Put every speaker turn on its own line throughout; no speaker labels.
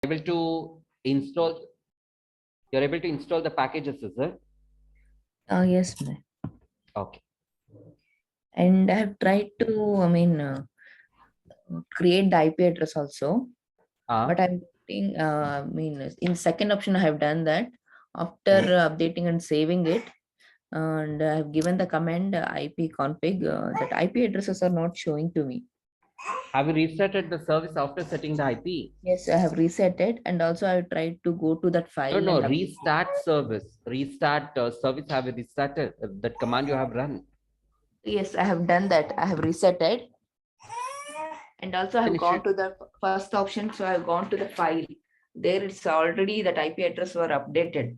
able to install, you're able to install the packages, is it?
Yes, ma'am.
Okay.
And I have tried to, create the IP address also, but I'm putting, in second option, I have done that after updating and saving it. And I have given the command IP config that IP addresses are not showing to me.
Have you restarted the service after setting the IP?
Yes, I have reset it, and also I have tried to go to that
No,
file
no,
and
restart service. Restart service. Have you restarted that command you have run?
yes, I have done that. I have reset it, and also I have
Finish
gone
it.
to the first option. So I have gone to the file. There it's already that IP address were updated.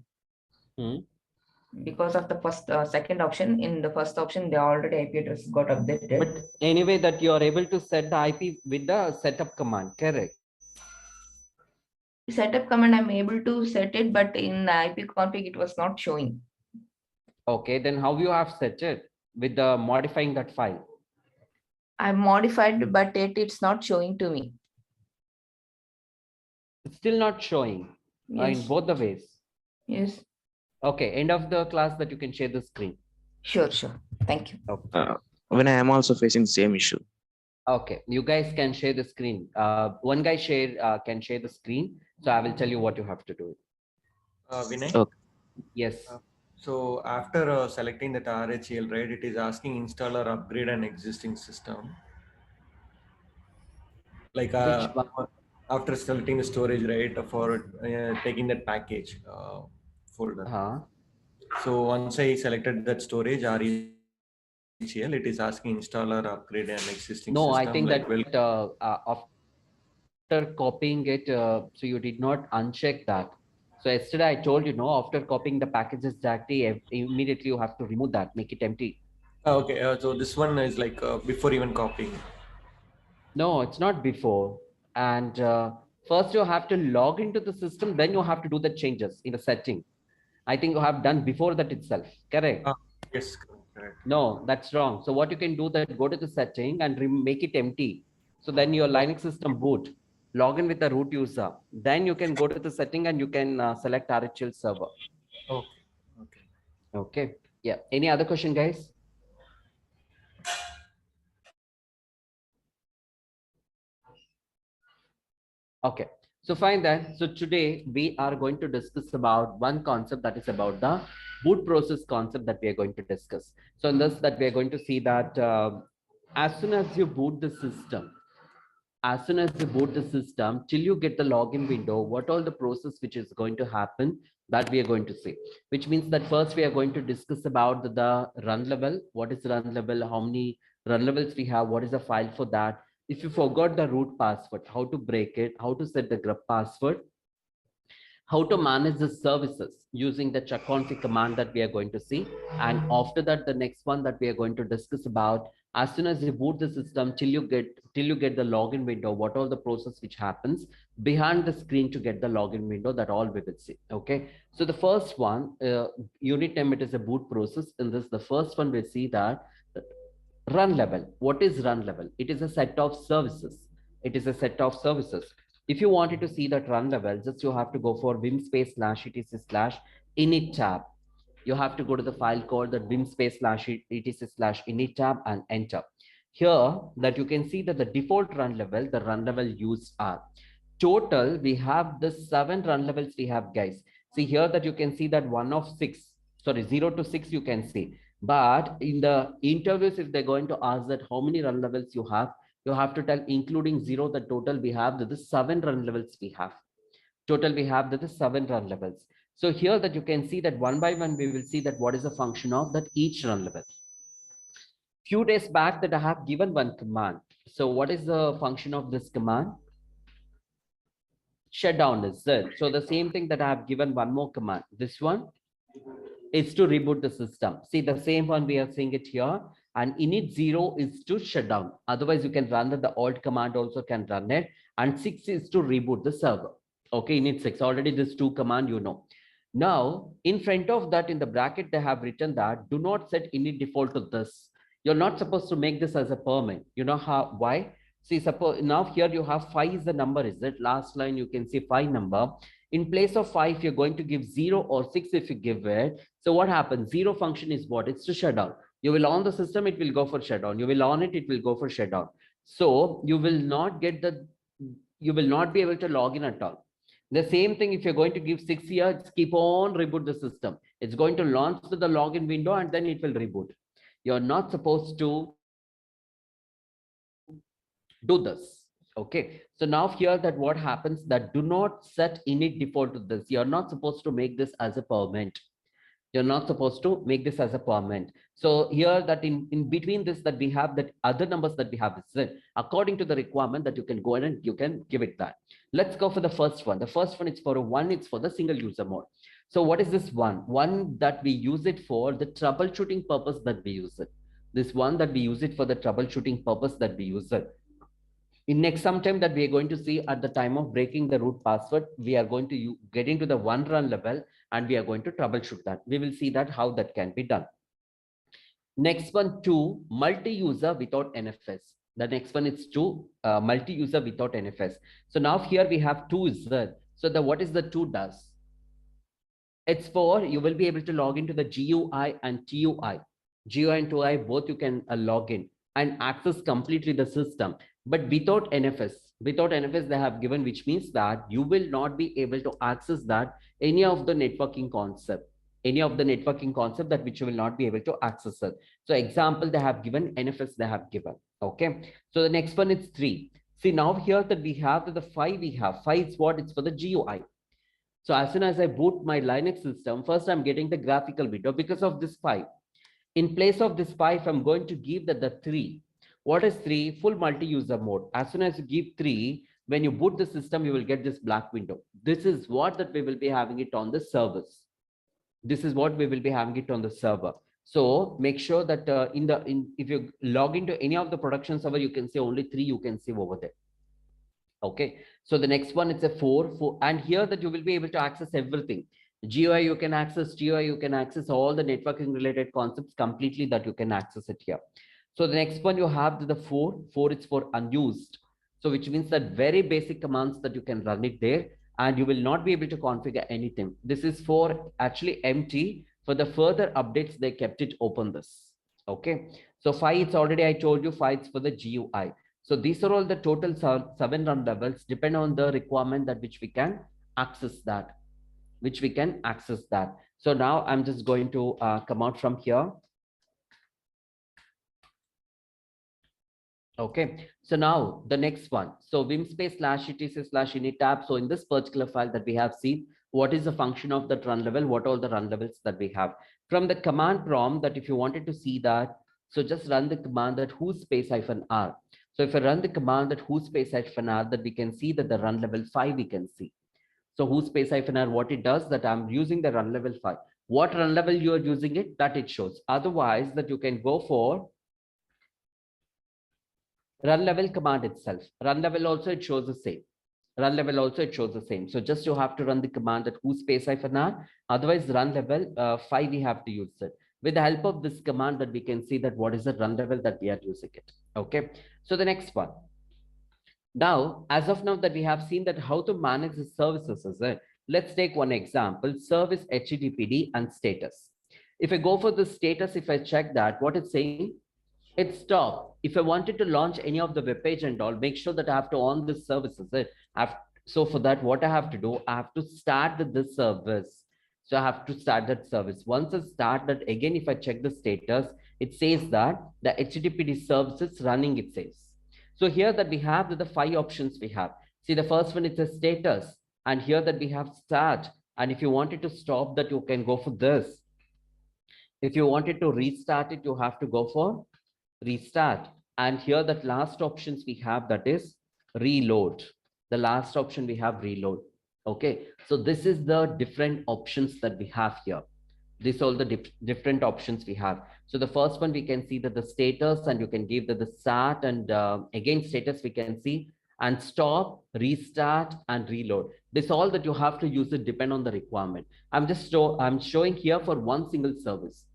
Because of the second option. In the first option, the already IP address got updated.
But anyway, that you are able to set the IP with the setup command, correct?
Setup command, I'm able to set it, but in the IP config, it was not showing.
Okay, then how you have set it with the modifying that file?
I modified, but it's not showing to me.
It's still not showing in
Yes.
both the ways.
Yes.
Okay, end of the class that you can share the screen.
Sure, sure. Thank you.
Okay.
When I am also facing same issue.
Okay, you guys can share the screen. One guy can share the screen. So I will tell you what you have to do.
Vinay?
Okay.
Yes.
So after selecting that RHEL, right, it is asking install or upgrade an existing system. Like after selecting the storage, right, for taking that package folder. So once I selected that storage RHEL, it is asking install or upgrade an existing
No,
system.
I think
like,
that after copying it, so you did not uncheck that. So yesterday I told you, no, after copying the packages directly, immediately you have to remove that, make it empty.
Okay, so this one is like before even copying.
No, it's not before. And first you have to log into the system, then you have to do the changes in the setting. I think you have done before that itself, correct?
Yes, correct.
No, that's wrong. So what you can do that, go to the setting and make it empty. So then your Linux system boot, log in with the root user. Then you can go to the setting and you can select RHEL server.
Okay. Okay.
Okay. Yeah. Any other question, guys? Okay. So fine then. So today we are going to discuss about one concept, that is about the boot process concept that we are going to discuss. So in this, that we are going to see that as soon as you boot the system, till you get the login window, what all the process which is going to happen, that we are going to see, which means that first we are going to discuss about the run level. What is run level? How many run levels we have? What is the file for that? If you forgot the root password, how to break it, how to set the grub password, how to manage the services using the check config command that we are going to see. And after that, the next one that we are going to discuss about, as soon as you boot the system, till you get the login window, what all the process which happens behind the screen to get the login window, that all we will see. Okay, so the first one, unit name, it is a boot process. In this, the first one we see that run level. What is run level? It is a set of services. It is a set of services. If you wanted to see that run level, just you have to go for vim space slash etc slash init tab. You have to go to the file called the vim space slash etc slash init tab and enter. Here that you can see that the default run level, the run level used are total. We have the 7 run levels we have, guys. See here that you can see that 1 of 6, sorry, 0 to 6 you can see. But in the interviews, if they're going to ask that how many run levels you have to tell, including 0, the total we have the 7 run levels we have. Total we have the 7 run levels. So here that you can see that one by one we will see that what is the function of that each run level. Few days back that I have given one command. So what is the function of this command? Shutdown is it. So the same thing that I have given one more command. This one is to reboot the system. See the same one we are seeing it here. And init 0 is to shut down. Otherwise, you can run the alt command also can run it. And 6 is to reboot the server. Okay, init 6. Already this 2 command you know. Now, in front of that, in the bracket, they have written that do not set init default to this. You're not supposed to make this as a permit. You know how? Why? See, suppose now here you have 5 is the number, is it? Last line you can see 5 number. In place of 5, you're going to give 0 or 6 if you give it. So what happens? 0 function is what? It's to shut down. You will on the system, it will go for shutdown. You will on it, it will go for shutdown. So you will not get you will not be able to log in at all. The same thing, if you're going to give 6 here, it's keep on reboot the system. It's going to launch to the login window and then it will reboot. You're not supposed to do this. Okay, so now here that what happens, that do not set init default to this. You're not supposed to make this as a permanent. You're not supposed to make this as a permanent. So here that in between this, that we have that other numbers that we have is set according to the requirement that you can go in and you can give it that. Let's go for the first one. The first one is for a 1, it's for the single user mode. So what is this one? One that we use it for the troubleshooting purpose that we use it. This one that we use it for the troubleshooting purpose that we use it. In next sometime that we are going to see at the time of breaking the root password, we are going to get into the one run level and we are going to troubleshoot that. We will see that how that can be done. Next one, 2, multi-user without NFS. The next one is 2, multi-user without NFS. So now here we have 2 is there. So what is the 2 does? It's for, you will be able to log into the GUI and TUI. GUI and TUI, both you can log in and access completely the system. But without NFS, they have given, which means that you will not be able to access that any of the networking concept that which you will not be able to access it. So example, they have given NFS, they have given. Okay. So the next one is 3. See now here that we have the 5, we have 5 is what? It's for the GUI. So as soon as I boot my Linux system, first I'm getting the graphical window because of this 5. In place of this 5, I'm going to give the 3. What is 3? Full multi-user mode. As soon as you give 3, when you boot the system, you will get this black window. This is what that we will be having it on the servers. This is what we will be having it on the server. So make sure that if you log into any of the production server, you can see only 3 you can see over there. Okay. So the next one, it's a 4, and here that you will be able to access everything. GUI you can access, TUI you can access, all the networking related concepts completely that you can access it here. So the next one you have the 4 is for unused. So which means that very basic commands that you can run it there and you will not be able to configure anything. This is for actually empty. For the further updates, they kept it open this. Okay. So 5, it's already, I told you 5 is for the GUI. So these are all the total 7 run levels, depend on the requirement that which we can access that. So now I'm just going to come out from here. Okay, so now the next one. So vim/etc/init tab. So in this particular file that we have seen, what is the function of that run level, what all the run levels that we have. From the command prompt, that if you wanted to see that, so just run the command that whos -r. So if I run the command that whos -r, that we can see that the run level 5 we can see. So whos -r, what it does, that I'm using the run level 5. What run level you are using it, that it shows. Otherwise, that you can go for run level command itself. Run level also it shows the same. So just you have to run the command that whos -r. Otherwise, run level 5 we have to use it. With the help of this command, that we can see that what is the run level that we are using it. Okay. So the next one. Now, as of now that we have seen that how to manage the services, is it? Let's take one example, service HTTPD and status. If I go for the status, if I check that, what it's saying, it's stop. If I wanted to launch any of the web page and all, make sure that I have to on this service, is it? So for that, what I have to do, I have to start with this service. So I have to start that service. Once I start that, again, if I check the status, it says that the HTTPD service is running, it says. So here that we have the 5 options we have. See, the first one, it's a status. And here that we have start. And if you wanted to stop that, you can go for this. If you wanted to restart it, you have to go for restart. And here that last options we have, that is reload. The last option we have reload. Okay. So this is the different options that we have here. These are all the different options we have. So the first one, we can see that the status, and you can give the start, and again status we can see, and stop, restart, and reload. This all that you have to use it depend on the requirement. I'm showing here for one single service,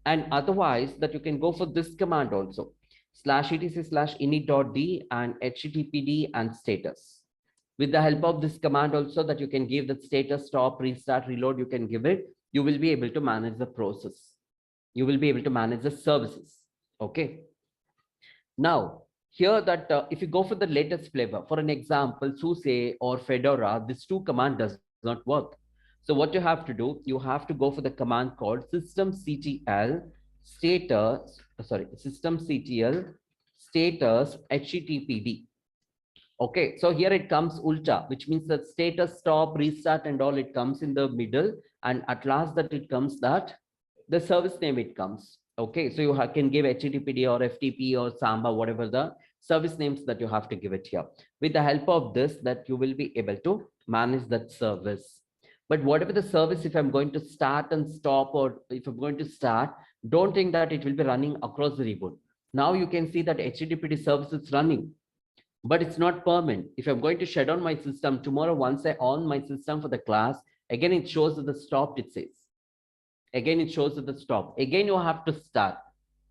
and otherwise that you can go for this command also. /etc/init.d and httpd and status. With the help of this command also that you can give the status, stop, restart, reload, you can give it, you will be able to manage the process. You will be able to manage the services. Okay. Now, here that if you go for the latest flavor, for an example, SUSE or Fedora, this two command does not work. So what you have to do, you have to go for the command called systemctl status, systemctl status httpd. Okay, so here it comes ulta, which means that status, stop, restart and all, it comes in the middle, and at last that it comes that the service name it comes. Okay, so you can give httpd or ftp or samba, whatever the service names that you have to give it here. With the help of this, that you will be able to manage that service. But whatever the service, if I'm going to start and stop, or if I'm going to start, don't think that it will be running across the reboot. Now you can see that httpd service is running, but it's not permanent. If I'm going to shut down my system tomorrow, once I on my system for the class, again it shows that the stopped, it says. Again it shows that the stop. Again you have to start.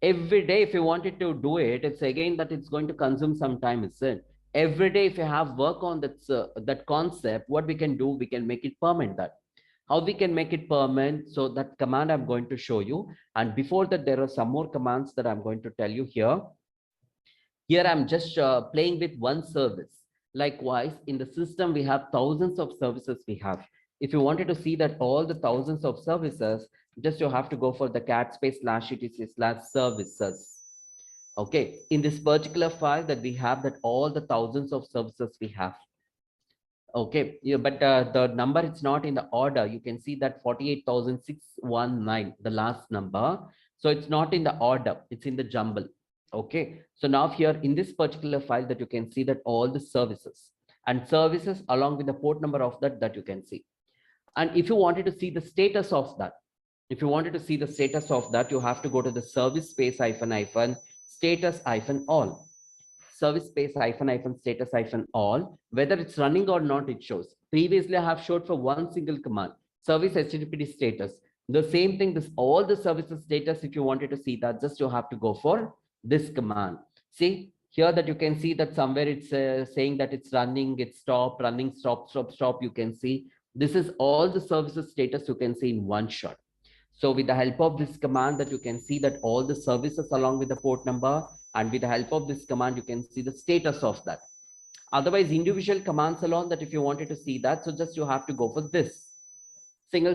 Every day if you wanted to do it, it's again that it's going to consume some time, isn't it? Every day if you have work on that concept, what we can do, we can make it permanent. That how we can make it permanent, so that command I'm going to show you. And before that, there are some more commands that I'm going to tell you here. Here I'm just playing with one service. Likewise, in the system, we have thousands of services we have. If you wanted to see that all the thousands of services, just you have to go for the cat space /etc/services. Okay, in this particular file that we have that all the thousands of services we have. Okay, yeah, but the number it's not in the order. You can see that 48,619, the last number. So it's not in the order, it's in the jumble. Okay, so now here in this particular file that you can see that all the services and services along with the port number of that you can see. And if you wanted to see the status of that, you have to go to the service space -- status -all. Service space -- status -all. Whether it's running or not, it shows. Previously, I have showed for one single command, service httpd status. The same thing, this all the services status, if you wanted to see that, just you have to go for this command. See here that you can see that somewhere it's saying that it's running, it's stop, running, stop. You can see this is all the services status you can see in one shot. So with the help of this command that you can see that all the services along with the port number, and with the help of this command, you can see the status of that. Otherwise, individual commands alone that if you wanted to see that, so just you have to go for this single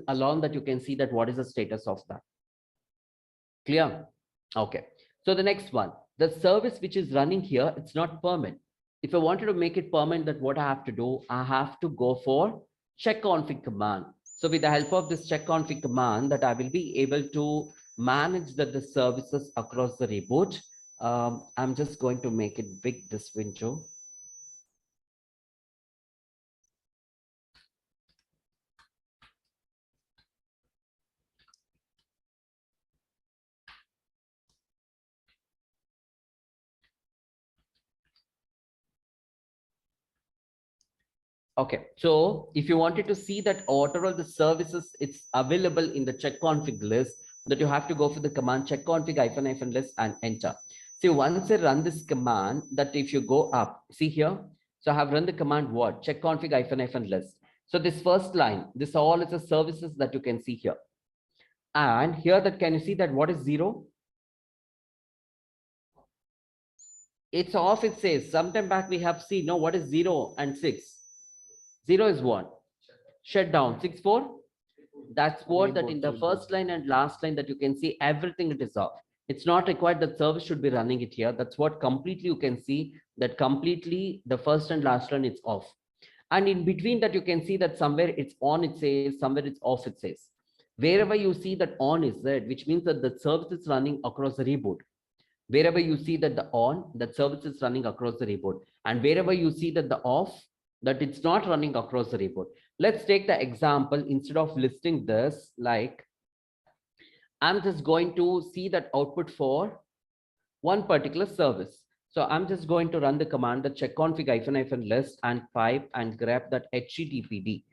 alone that you can see that what is the status of that. Clear? Okay. So the next one, the service which is running here, it's not permanent. If I wanted to make it permanent, that what I have to do, I have to go for check config command. So with the help of this check config command, that I will be able to manage the services across the reboot. I'm just going to make it big, this window. Okay, so if you wanted to see that what are all the services it's available in the check config list, that you have to go for the command check config -- list and enter. See, once I run this command, that if you go up, see here, so I have run the command what? Check config -- list. So this first line, this all is the services that you can see here. And here that can you see that what is 0? It's off, it says. Sometime back we have seen, no, what is 0 and 6? 0 is what? Shut down. 6.4? That's what that in the first line and last line that you can see everything it is off. It's not required that service should be running it here. That's what completely you can see that completely the first and last line it's off. And in between that you can see that somewhere it's on, it says, somewhere it's off, it says. Wherever you see that on is there, which means that the service is running across the reboot. Wherever you see that the on, that service is running across the reboot. And wherever you see that the off, that it's not running across the reboot. Let's take the example, instead of listing this, like I'm just going to see that output for one particular service. So I'm just going to run the command, the check config -- list and pipe and grab that httpd.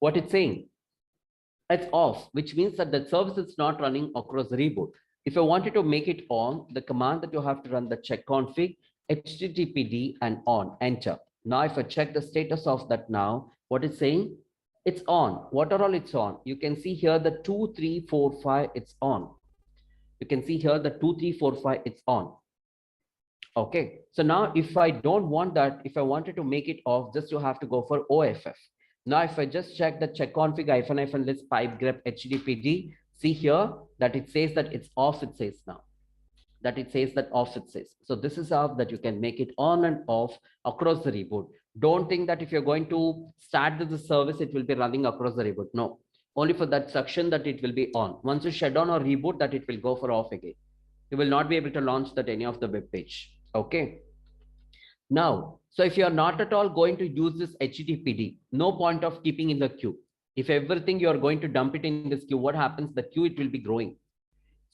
What it's saying, it's off, which means that the service is not running across the reboot. If I wanted to make it on, the command that you have to run the check config, httpd and on, enter. Now, if I check the status of that now, what it's saying? It's on. What are all it's on? You can see here the 2, 3, 4, 5, it's on. You can see here the 2, 3, 4, 5, it's on. Okay. So now if I don't want that, if I wanted to make it off, just you have to go for OFF. Now, if I just check the check config --- list pipe grep httpd, see here that it says that it's off, it says now. That it says that off, it says. So this is how that you can make it on and off across the reboot. Don't think that if you're going to start the service, it will be running across the reboot. No, only for that section that it will be on. Once you shut down or reboot, that it will go for off again. You will not be able to launch that any of the web page. Okay. Now, so if you're not at all going to use this HTTPD, no point of keeping in the queue. If everything you're going to dump it in this queue, what happens? The queue, it will be growing.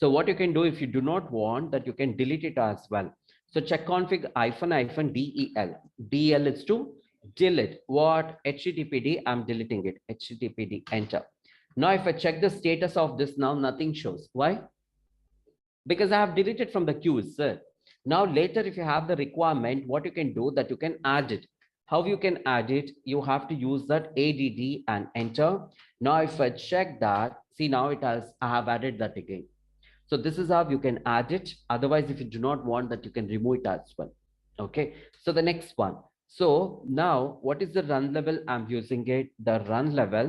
So what you can do, if you do not want that, you can delete it as well. So check config -del. Del is to delete. What? HTTPD, I'm deleting it. HTTPD, enter. Now, if I check the status of this now, nothing shows. Why? Because I have deleted from the queue, sir. Now, later, if you have the requirement, what you can do that you can add it. How you can add it? You have to use that add and enter. Now, if I check that, see now it has, I have added that again. So this is how you can add it. Otherwise, if you do not want that, you can remove it as well. Okay. So the next one. So now what is the run level? I'm using it. The run level.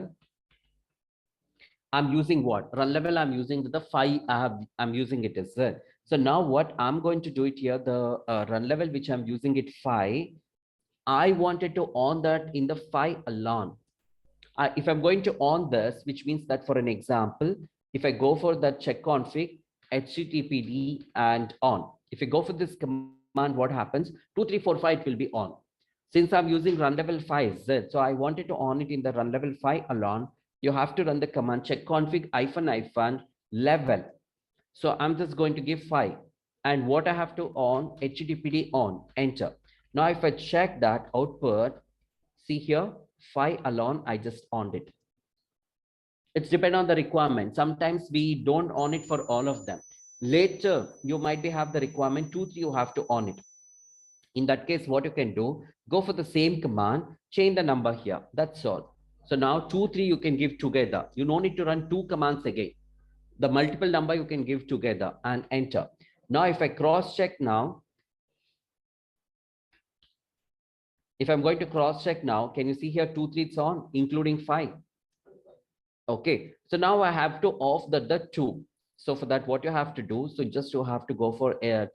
I'm using what? Run level. I'm using the 5. I'm using it as well. So now what I'm going to do it here, the run level, which I'm using it 5. I wanted to on that in the 5 alone. If I'm going to on this, which means that for an example, if I go for that check config, httpd and on. If you go for this command, what happens? 2, 3, 4, 5, it will be on. Since I'm using run level 5, so I wanted to on it in the run level 5 alone. You have to run the command check config -level. So I'm just going to give 5. And what I have to on, httpd on, enter. Now, if I check that output, see here, 5 alone, I just on it. It's depend on the requirement. Sometimes we don't on it for all of them. Later, you might be have the requirement 2, 3, you have to on it. In that case, what you can do, go for the same command, change the number here. That's all. So now 2, 3, you can give together. You don't need to run 2 commands again. The multiple number you can give together and enter. Now, if I cross check now, if I'm going to cross check now, can you see here 2, 3 it's on, including 5. Okay, so now I have to off the 2. So for that, what you have to do, so just you have to go for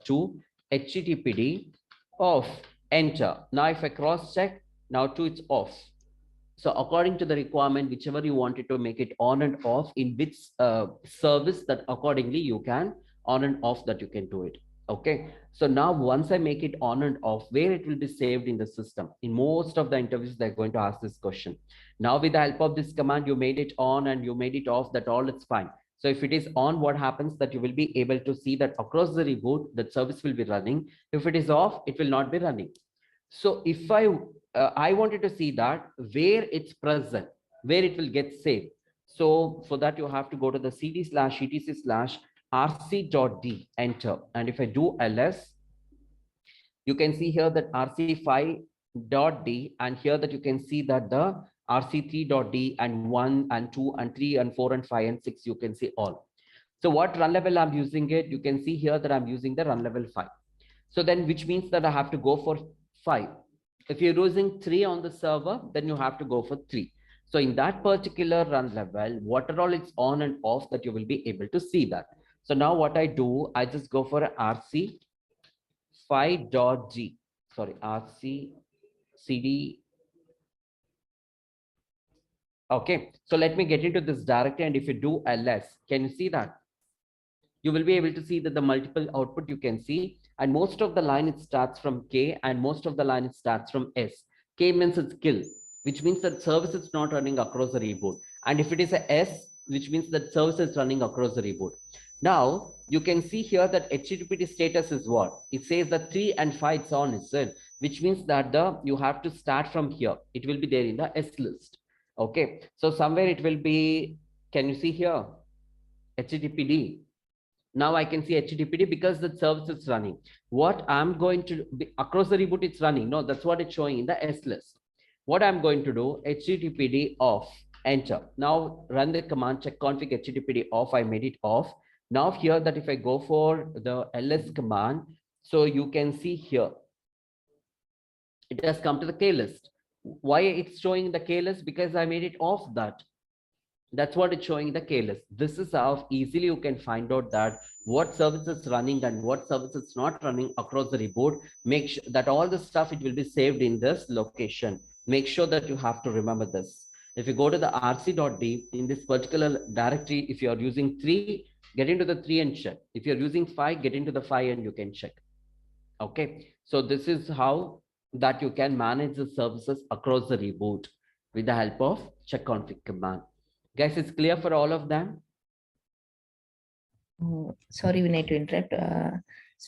2 httpd off, enter. Now if I cross check, now 2 it's off. So according to the requirement, whichever you wanted to make it on and off, in which service, that accordingly you can on and off, that you can do it. Okay, so now once I make it on and off, where it will be saved in the system. In most of the interviews, they're going to ask this question. Now with the help of this command, you made it on and you made it off, that all it's fine. So if it is on, what happens that you will be able to see that across the reboot, that service will be running. If it is off, it will not be running. So if I wanted to see that where it's present, where it will get saved. So for that, you have to go to the cd/etc/rc.d, enter. And if I do ls, you can see here that rc5.d, and here that you can see that the rc3.d and 1 and 2 and 3 and 4 and 5 and 6, you can see all. So what run level I'm using it, you can see here that I'm using the run level 5. So then, which means that I have to go for 5. If you're using 3 on the server, then you have to go for 3. So in that particular run level, what are all it's on and off, that you will be able to see that. So now what I do, I just go for rc5.g, sorry, rc/cd. Okay, so let me get into this directly, and if you do ls, can you see that? You will be able to see that the multiple output you can see, and most of the line it starts from K, and most of the line it starts from S. K means it's kill, which means that service is not running across the reboot. And if it is a S, which means that service is running across the reboot. Now you can see here that HTTP status is what? It says that 3 and 5 is on itself, which means that you have to start from here. It will be there in the S list. Okay, so somewhere it will be, can you see here? HTTPD. Now I can see HTTPD because the service is running. What I'm going to be across the reboot, it's running. No, that's what it's showing in the S list. What I'm going to do, HTTPD off, enter. Now run the command check config HTTPD off. I made it off. Now here that if I go for the ls command, so you can see here, it has come to the K list. Why it's showing the K list? Because I made it off that. That's what it's showing in the K list. This is how easily you can find out that what service is running and what service is not running across the reboot. Make sure that all the stuff, it will be saved in this location. Make sure that you have to remember this. If you go to the rc.d, in this particular directory, if you are using 3, get into the 3 and check. If you're using 5, get into the 5 and you can check. Okay, so this is how that you can manage the services across the reboot with the help of check config command. Guys, it's clear for all of them?
Oh, sorry, we need to interrupt.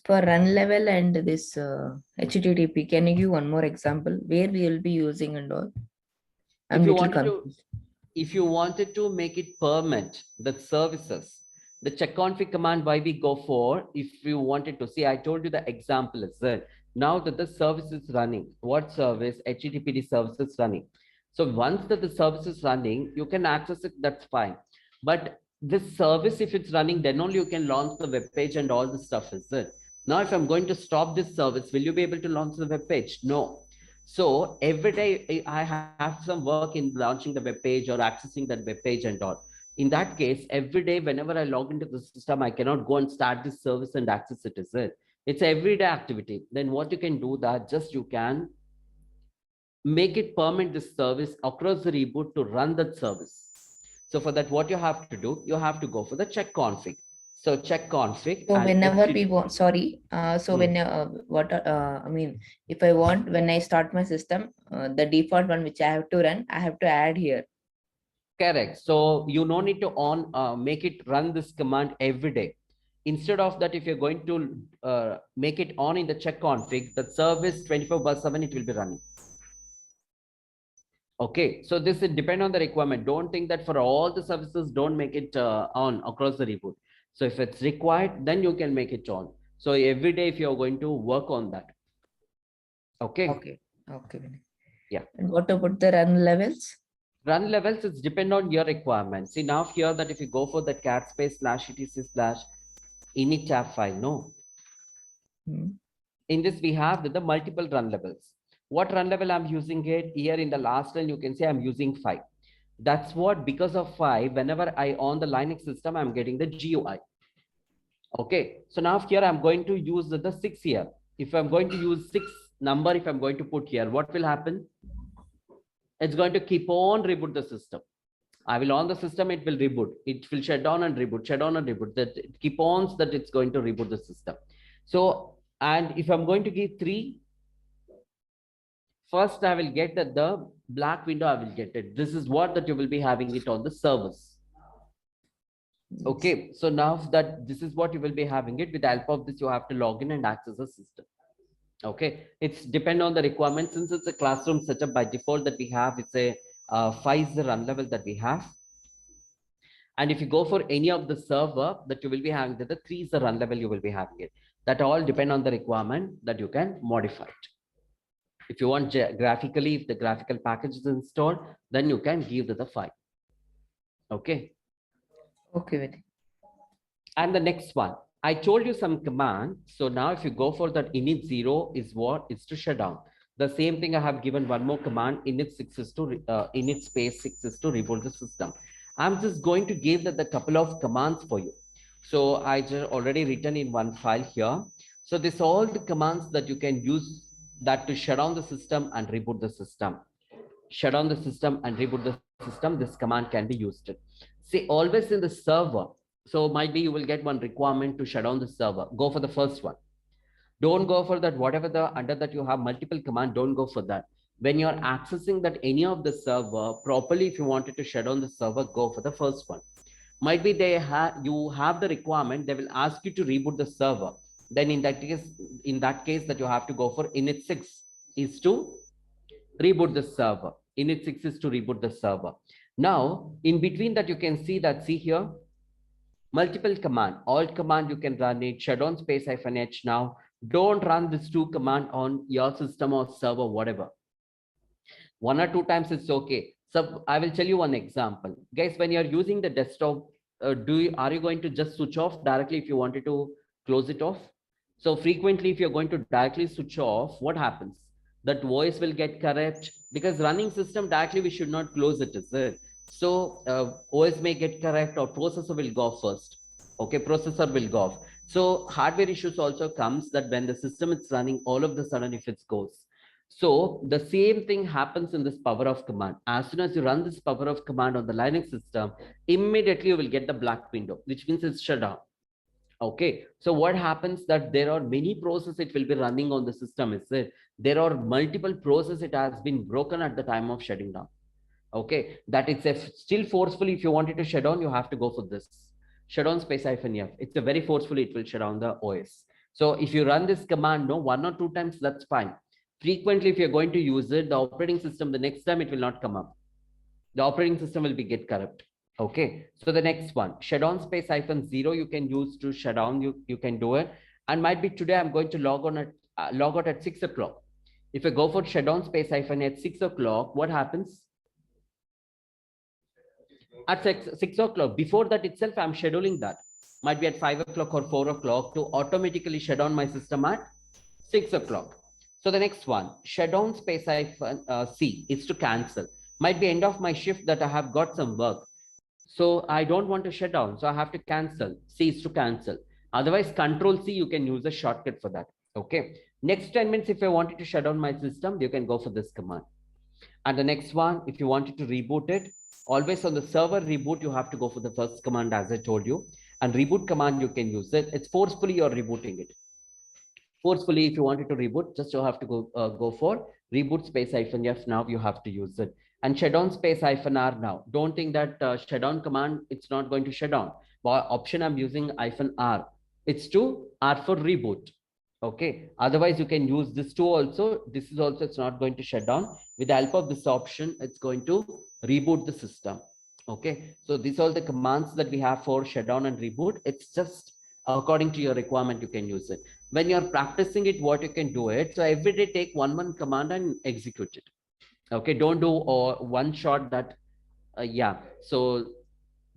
For run level and this HTTP, can you give one more example where we will be using and all?
If you wanted to make it permit the services, the check config command, why we go for, if you wanted to see, I told you the example is there. Now that the service is running, what service? HTTPD service is running. So once that the service is running, you can access it, that's fine. But this service, if it's running, then only you can launch the web page and all the stuff is it. Now, if I'm going to stop this service, will you be able to launch the web page? No. So every day I have some work in launching the web page or accessing that web page and all. In that case, every day, whenever I log into the system, I cannot go and start this service and access it, is it? It's everyday activity. Then what you can do that just you can make it permit this service across the reboot to run that service. So for that, what you have to do, you have to go for the check config. So check config.
So whenever we want, sorry. When I mean, if I want, when I start my system, the default one which I have to run, I have to add here.
Correct. So you no need to make it run this command every day. Instead of that, if you're going to make it on in the check config, the service 24/7, it will be running. Okay, so this will depend on the requirement. Don't think that for all the services, don't make it on across the reboot. So if it's required, then you can make it on. So every day, if you're going to work on that. Okay.
Okay.
Yeah.
And what about the run levels?
Run levels, it's depend on your requirements. See now here that if you go for the cat space /etc/init tab file, no. In this, we have the multiple run levels. What run level I'm using it here in the last line, you can say I'm using 5. That's what, because of 5, whenever I on the Linux system, I'm getting the GUI. Okay, so now here I'm going to use the 6 here. If I'm going to use 6 number, if I'm going to put here, what will happen? It's going to keep on reboot the system. I will on the system, it will reboot. It will shut down and reboot, shut down and reboot. That it keep on that it's going to reboot the system. So, and if I'm going to give 3, first I will get that the black window, I will get it. This is what that you will be having it on the service. Okay, so now that this is what you will be having it, with the help of this, you have to log in and access the system. Okay, it's depend on the requirements. Since it's a classroom setup by default that we have, it's a 5 is the run level that we have. And if you go for any of the server that you will be having, the 3 is the run level you will be having it. That all depend on the requirement that you can modify it. If you want graphically, if the graphical package is installed, then you can give the 5. Okay.
Okay.
And the next one, I told you some command. So now if you go for that init 0 is what? It's to shut down. The same thing I have given one more command, init 6 is to init space 6 is to reboot the system. I'm just going to give the couple of commands for you. So I just already written in one file here. So this all the commands that you can use that to shut down the system and reboot the system. Shut down the system and reboot the system. This command can be used. See, always in the server. So might be you will get one requirement to shut down the server. Go for the first one. Don't go for that, whatever the under that you have multiple command, don't go for that. When you're accessing that any of the server properly, if you wanted to shut down the server, go for the first one. Might be you have the requirement, they will ask you to reboot the server. Then in that case that you have to go for init 6 is to reboot the server. Init 6 is to reboot the server. Now, in between that, you can see that, see here, multiple command, alt command, you can run it, shutdown space -h. Now, don't run this 2 command on your system or server, whatever. 1 or 2 times it's okay. So I will tell you one example. Guys, when you're using the desktop, are you going to just switch off directly if you wanted to close it off? So frequently, if you're going to directly switch off, what happens? That voice will get corrupt, because running system directly, we should not close it, is it? So OS may get correct, or processor will go off first. Okay, processor will go off. So hardware issues also comes that when the system is running, all of the sudden if it goes. So the same thing happens in this power off command. As soon as you run this power off command on the Linux system, immediately you will get the black window, which means it's shut down. Okay, so what happens that there are many processes it will be running on the system, is it? There are multiple processes it has been broken at the time of shutting down. Okay, that it's still forcefully, if you wanted to shut down, you have to go for this shutdown space -f. It's a very forcefully, it will shut down the OS. So if you run this command, no, 1 or 2 times, that's fine. Frequently, if you're going to use it, the operating system, the next time it will not come up. The operating system will be get corrupt. Okay, so the next one, shutdown space -0, you can use to shut down, you can do it. And might be today I'm going to log out at 6 o'clock. If I go for shutdown space - at 6 o'clock, what happens? At 6 o'clock, before that itself, I'm scheduling that. Might be at 5 o'clock or 4 o'clock to automatically shut down my system at 6 o'clock. So the next one, shutdown space -C is to cancel. Might be end of my shift that I have got some work. So I don't want to shut down. So I have to cancel. C is to cancel. Otherwise, Control C, you can use a shortcut for that. Okay. Next 10 minutes, if I wanted to shut down my system, you can go for this command. And the next one, if you wanted to reboot it, always on the server reboot, you have to go for the first command, as I told you. And reboot command, you can use it. It's forcefully you're rebooting it. Forcefully, if you wanted to reboot, just you have to go for reboot space -f. Now you have to use it. And shutdown space -r now. Don't think that shutdown command, it's not going to shut down. But option I'm using -r. It's to R for reboot. Okay. Otherwise, you can use this too also. This is also, it's not going to shut down. With the help of this option, it's going to reboot the system. Okay. So these are all the commands that we have for shutdown and reboot. It's just according to your requirement, you can use it. When you're practicing it, what you can do it. So every day take one command and execute it. Okay, don't do one shot that, yeah. So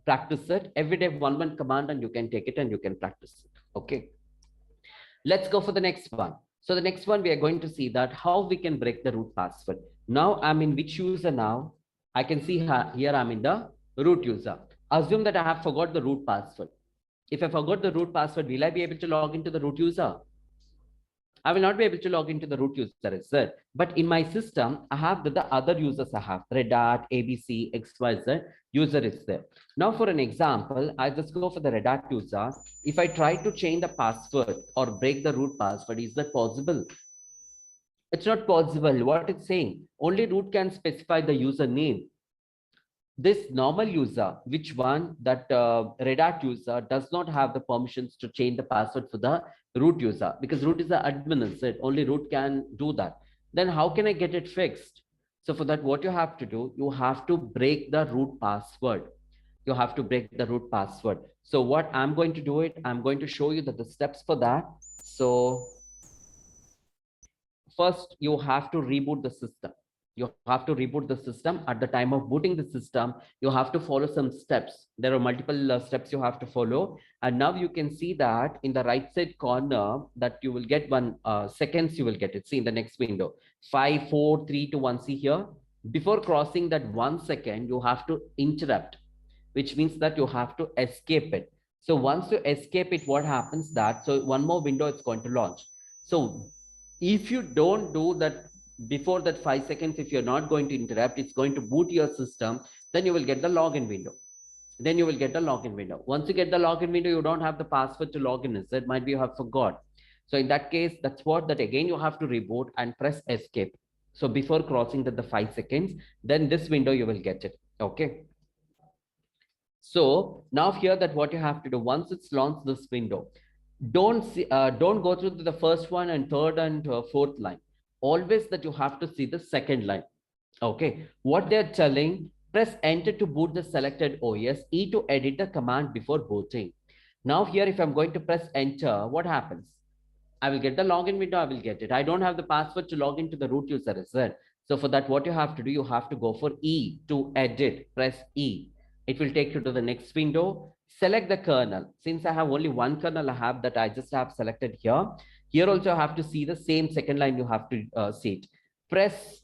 practice it every day, one command, and you can take it and you can practice it. Okay, let's go for the next one. So the next one, we are going to see that how we can break the root password. Now I'm in which user now? I can see here I'm in the root user. Assume that I have forgot the root password. If I forgot the root password, will I be able to log into the root user? I will not be able to log into the root user, is it? But in my system, I have the other users I have. Red Hat, ABC, XYZ user is there. Now for an example, I just go for the Red Hat user. If I try to change the password or break the root password, is that possible? It's not possible. What it's saying, only root can specify the username. This normal user, which one, that Red Hat user does not have the permissions to change the password for the root user, because root is the admin, is it? Only root can do that. Then how can I get it fixed? So for that, what you have to do, you have to break the root password. You have to break the root password. So what I'm going to do it, I'm going to show you the steps for that. So first, you have to reboot the system. You have to reboot the system. At the time of booting the system, you have to follow some steps. There are multiple steps you have to follow. And now you can see that in the right side corner that you will get 1 seconds, you will get it. See in the next window, 5, 4, 3, 2, 1, see here. Before crossing that 1 second, you have to interrupt, which means that you have to escape it. So once you escape it, what happens that, so one more window is going to launch. So if you don't do that, before that 5 seconds, if you're not going to interrupt, it's going to boot your system, then you will get the login window. Then you will get the login window. Once you get the login window, you don't have the password to log in. It might be you have forgot. So in that case, that's what, that again, you have to reboot and press escape. So before crossing the 5 seconds, then this window you will get it. Okay. So now here that what you have to do, once it's launched this window, don't go through the first one and third and fourth line. Always that you have to see the second line. Okay, what they're telling, press enter to boot the selected OS, E to edit the command before booting. Now here, if I'm going to press enter, what happens? I will get the login window, I will get it. I don't have the password to log into the root user, is it? So for that, what you have to do, you have to go for E to edit, press E. It will take you to the next window. Select the kernel. Since I have only one kernel I have that I just have selected here. Here also I have to see the same second line, you have to see it. Press,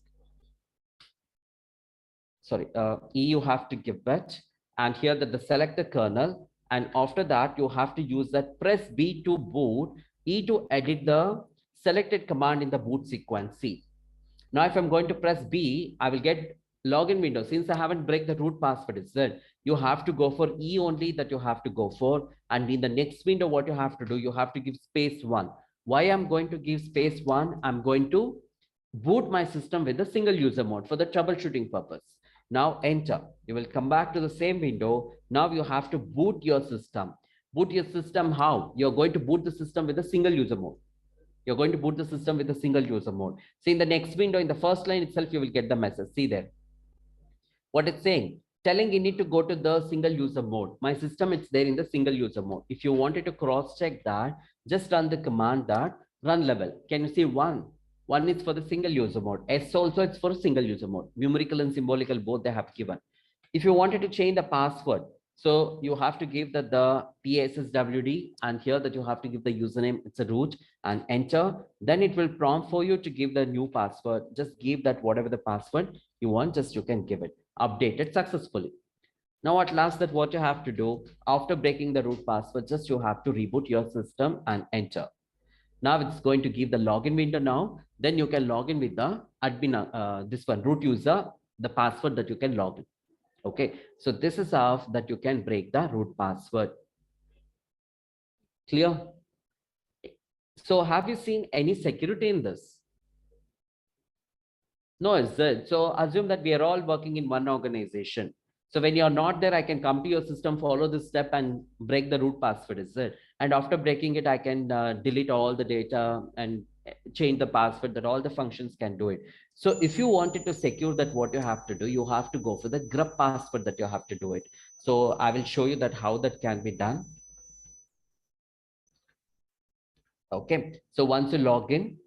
sorry, E you have to give it. And here that the select the kernel. And after that, you have to use that press B to boot, E to edit the selected command in the boot sequence C. Now, if I'm going to press B, I will get login window. Since I haven't break the root password, is that you have to go for E only that you have to go for. And in the next window, what you have to do, you have to give space 1. Why I'm going to give space 1? I'm going to boot my system with the single user mode for the troubleshooting purpose. Now enter. You will come back to the same window. Now you have to boot your system. Boot your system how? You're going to boot the system with a single user mode. You're going to boot the system with a single user mode. See in the next window, in the first line itself, you will get the message. See there. What it's saying, telling you need to go to the single user mode. My system, it's there in the single user mode. If you wanted to cross check that, just run the command that run level. Can you see one? One is for the single user mode. S also it's for single user mode. Numerical and symbolical, both they have given. If you wanted to change the password, so you have to give the PSSWD, and here that you have to give the username, it's a root, and enter. Then it will prompt for you to give the new password. Just give that whatever the password you want, just you can give it. Updated successfully. Now at last, that what you have to do after breaking the root password, just you have to reboot your system and enter. Now it's going to give the login window now. Then you can log in with the admin, this one, root user, the password that you can log in. Okay, so this is how that you can break the root password. Clear? So have you seen any security in this? No, is it? So assume that we are all working in one organization. So when you're not there, I can come to your system, follow this step and break the root password, is it? And after breaking it, I can delete all the data and change the password, that all the functions can do it. So if you wanted to secure that, what you have to do, you have to go for the grub password that you have to do it. So I will show you that how that can be done. Okay, so once you log in,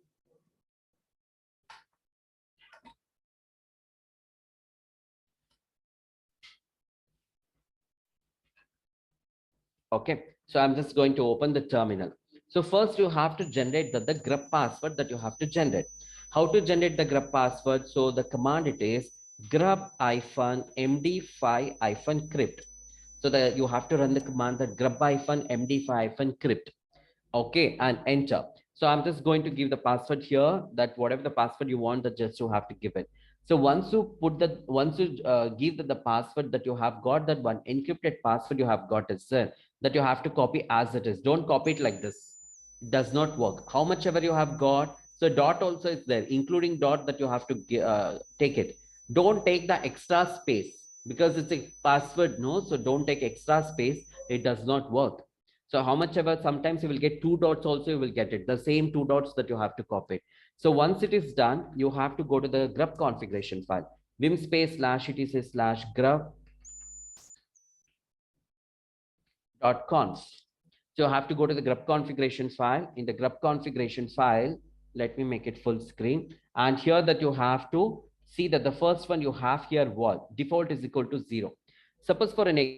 okay, so I'm just going to open the terminal. So first you have to generate the grub password that you have to generate. How to generate the grub password? So the command it is grub-md5-crypt. So that you have to run the command that grub-md5-crypt. Okay, and enter. So I'm just going to give the password here, that whatever the password you want, that just you have to give it. So once you put the, once you give the password that you have got, that one encrypted password you have got is there, that you have to copy as it is. Don't copy it like this. It does not work. How much ever you have got, so dot also is there, including dot that you have to take it. Don't take the extra space because it's a password, no? So don't take extra space. It does not work. So how much ever, sometimes you will get 2 dots also, you will get it. The same 2 dots that you have to copy. So once it is done, you have to go to the grub configuration file. Vim space /etc/grub.conf. So you have to go to the grub configuration file. In the grub configuration file, let me make it full screen. And here that you have to see that the first one you have here, what default is equal to 0. Suppose for an